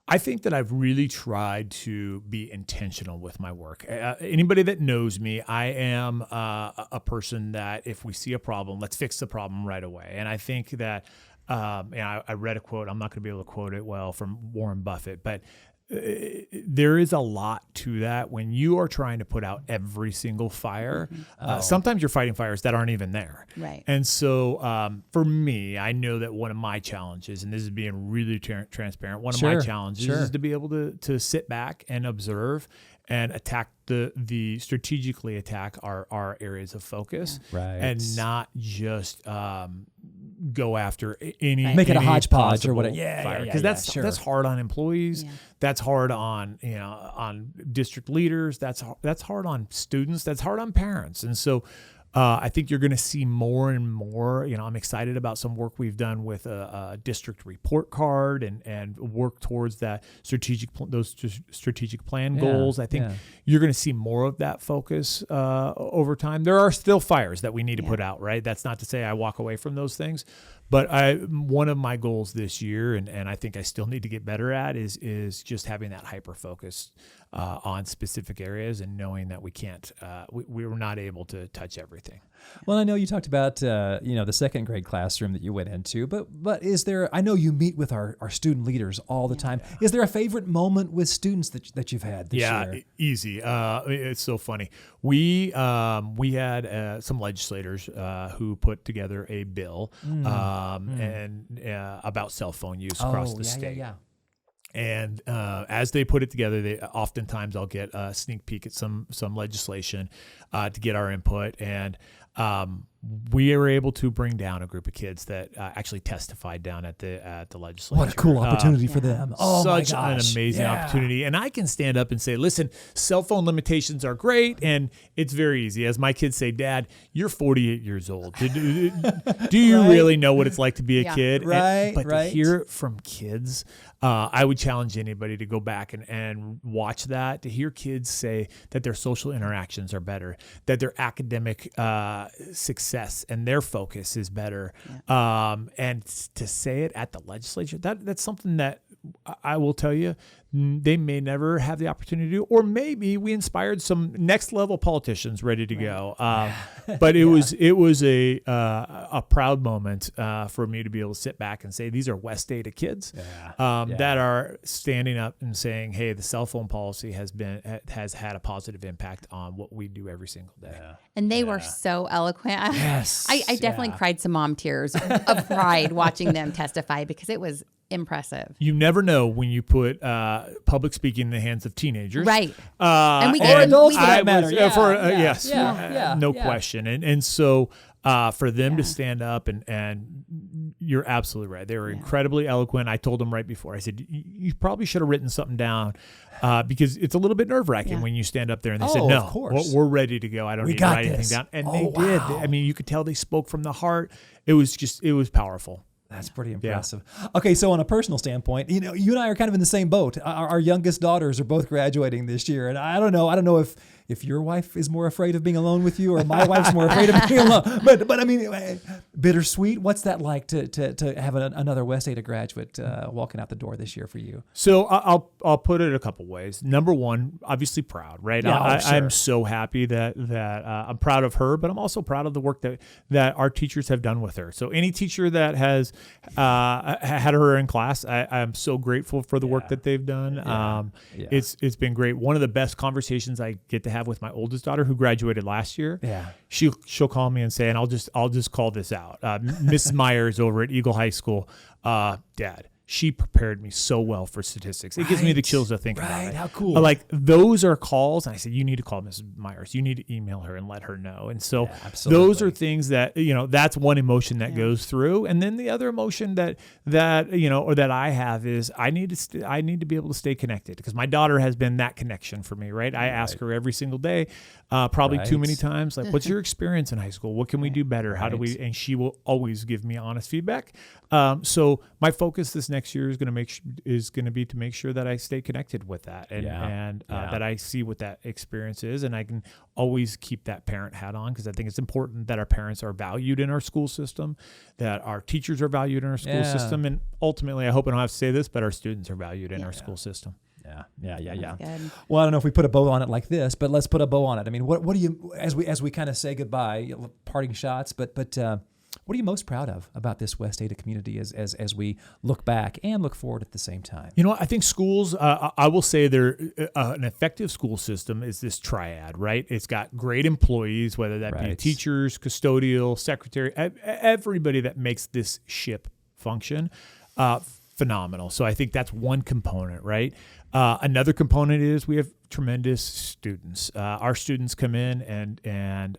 I think that I've really tried to be intentional with my work. Anybody that knows me, I am a person that if we see a problem, let's fix the problem right away. And I think that, I read a quote, I'm not going to be able to quote it well, from Warren Buffett, but there is a lot to that when you are trying to put out every single fire. Sometimes you're fighting fires that aren't even there. Right. And so for me, I know that one of my challenges, and this is being really transparent, one of my challenges is to be able to sit back and observe and attack the strategically attack our areas of focus, and not just go after any make it a hodgepodge or whatever. Because that's hard on employees. Yeah. That's hard on on district leaders. That's hard on students. That's hard on parents. And so I think you're going to see more and more. I'm excited about some work we've done with a district report card and work towards that strategic plan goals. I think you're going to see more of that focus over time. There are still fires that we need to put out, right? That's not to say I walk away from those things, but one of my goals this year, and I think I still need to get better at, is just having that hyper focus on specific areas and knowing that we can't, we were not able to touch everything. Well, I know you talked about, the second grade classroom that you went into, but is there, I know you meet with our student leaders all the time. Is there a favorite moment with students that you've had this year? Yeah, easy. It's so funny. We had some legislators who put together a bill and about cell phone use across the state. And as they put it together, oftentimes I'll get a sneak peek at some legislation to get our input. And we were able to bring down a group of kids that actually testified down at the legislature. What a cool opportunity for them. Oh, such my gosh. an amazing opportunity. And I can stand up and say, listen, cell phone limitations are great. And it's very easy. As my kids say, Dad, you're 48 years old. Do you really know what it's like to be a kid? But to hear it from kids, I would challenge anybody to go back and watch that, to hear kids say that their social interactions are better, that their academic success and their focus is better. And to say it at the legislature, that's something that I will tell you, they may never have the opportunity to do, or maybe we inspired some next level politicians ready to go. But it was a proud moment for me to be able to sit back and say, these are West Ada kids that are standing up and saying, hey, the cell phone policy has had a positive impact on what we do every single day. And they were so eloquent. I definitely cried some mom tears of pride watching them testify, because it was impressive. You never know when you put public speaking in the hands of teenagers, right? And we get adults for that matter. No question. And so for them to stand up and you're absolutely right. They were incredibly eloquent. I told them right before. I said, you probably should have written something down because it's a little bit nerve-wracking when you stand up there. And they said, no, we're ready to go. I don't need to write anything down. And they did. I mean, you could tell they spoke from the heart. It was powerful. That's pretty impressive. Yeah. Okay, so on a personal standpoint, you and I are kind of in the same boat. Our youngest daughters are both graduating this year, and I don't know if your wife is more afraid of being alone with you, or my wife's more afraid of being alone. But I mean, bittersweet. What's that like to have another West Ada graduate walking out the door this year for you? So I'll put it a couple ways. Number one, obviously proud, right? I'm so happy that I'm proud of her, but I'm also proud of the work that our teachers have done with her. So any teacher that has had her in class, I'm so grateful for the work that they've done. It's been great. One of the best conversations I get to have with my oldest daughter, who graduated last year. She'll call me and say, and I'll just call this out. Mrs. Myers over at Eagle High School, Dad, she prepared me so well for statistics. It gives me the chills to think about it. How cool. Like, those are calls. And I said, you need to call Mrs. Myers. You need to email her and let her know. And so those are things that, that's one emotion that goes through. And then the other emotion that I have is I need to be able to stay connected, because my daughter has been that connection for me, right? I ask her every single day, probably too many times, like, what's your experience in high school? What can we do better? How do we, and she will always give me honest feedback. So my focus this next year is going to be to make sure that I stay connected with that and that I see what that experience is, and I can always keep that parent hat on, because I think it's important that our parents are valued in our school system, that our teachers are valued in our school system, and ultimately, I hope I don't have to say this, but our students are valued in our school system. Yeah. Well, I don't know if we put a bow on it like this, but let's put a bow on it. I mean, what do you, as we kind of say goodbye, parting shots, but What are you most proud of about this West Ada community as we look back and look forward at the same time? I think schools, I will say they're an effective school system is this triad, right? It's got great employees, whether that be teachers, custodial, secretary, everybody that makes this ship function. Phenomenal. So I think that's one component, right? Another component is we have tremendous students. Our students come in and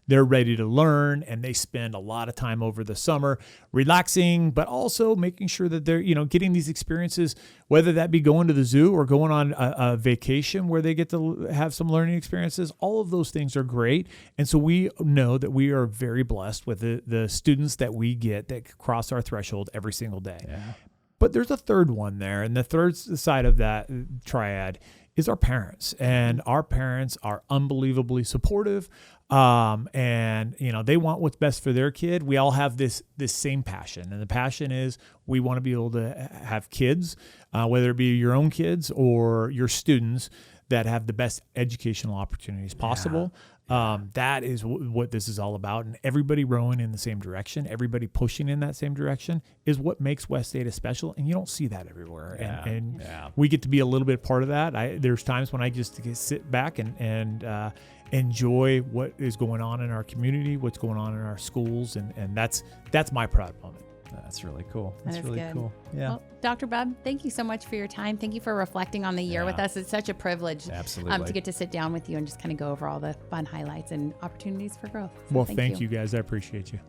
they're ready to learn, and they spend a lot of time over the summer relaxing, but also making sure that they're, getting these experiences, whether that be going to the zoo or going on a vacation where they get to have some learning experiences. All of those things are great. And so we know that we are very blessed with the students that we get that cross our threshold every single day. Yeah. But there's a third one there, and the third side of that triad is our parents. And our parents are unbelievably supportive, and they want what's best for their kid. We all have this same passion, and the passion is we want to be able to have kids, whether it be your own kids or your students, that have the best educational opportunities possible. That is what this is all about. And everybody rowing in the same direction, everybody pushing in that same direction is what makes West Ada special. And you don't see that everywhere. And we get to be a little bit part of that. There's times when I just sit back and enjoy what is going on in our community, what's going on in our schools. And that's my proud moment. That's really cool. That's really good. Cool. Yeah. Well, Dr. Bub, thank you so much for your time. Thank you for reflecting on the year with us. It's such a privilege to get to sit down with you and just kind of go over all the fun highlights and opportunities for growth. So well, thank you guys. I appreciate you.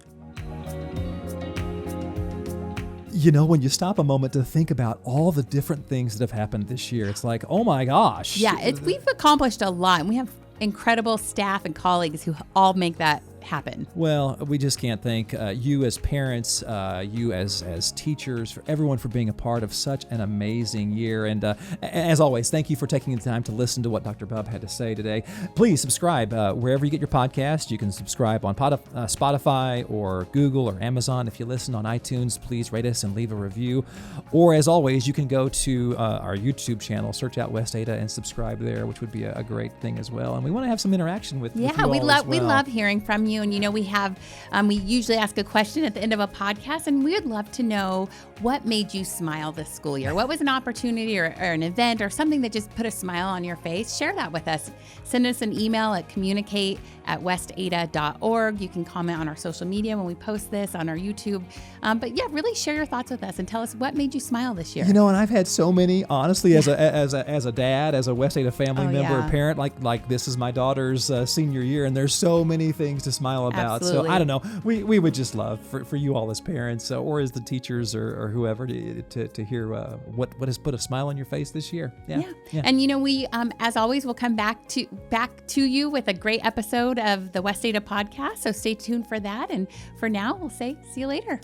When you stop a moment to think about all the different things that have happened this year, it's like, oh my gosh. Yeah, we've accomplished a lot, and we have incredible staff and colleagues who all make that happen. Well, we just can't thank you as parents, you as teachers, for everyone for being a part of such an amazing year. And as always, thank you for taking the time to listen to what Dr. Bub had to say today. Please subscribe wherever you get your podcast. You can subscribe on Spotify or Google or Amazon. If you listen on iTunes, please rate us and leave a review. Or as always, you can go to our YouTube channel, search out West Ada, and subscribe there, which would be a great thing as well. And we want to have some interaction with you all we we love hearing from you. And we have we usually ask a question at the end of a podcast, and we would love to know what made you smile this school year. What was an opportunity or an event or something that just put a smile on your face? Share that with us. Send us an email at communicate@westada.org. You can comment on our social media when we post this on our YouTube. But yeah, really share your thoughts with us and tell us what made you smile this year. And I've had so many, honestly, as a dad, as a West Ada family member, a parent, like this is my daughter's senior year, and there's so many things to smile about. Absolutely. So I don't know, we would just love for you all as parents or as the teachers or whoever to hear what has put a smile on your face this year. Yeah. And we as always will come back to you with a great episode of the West Ada podcast. So stay tuned for that. And for now, we'll say see you later.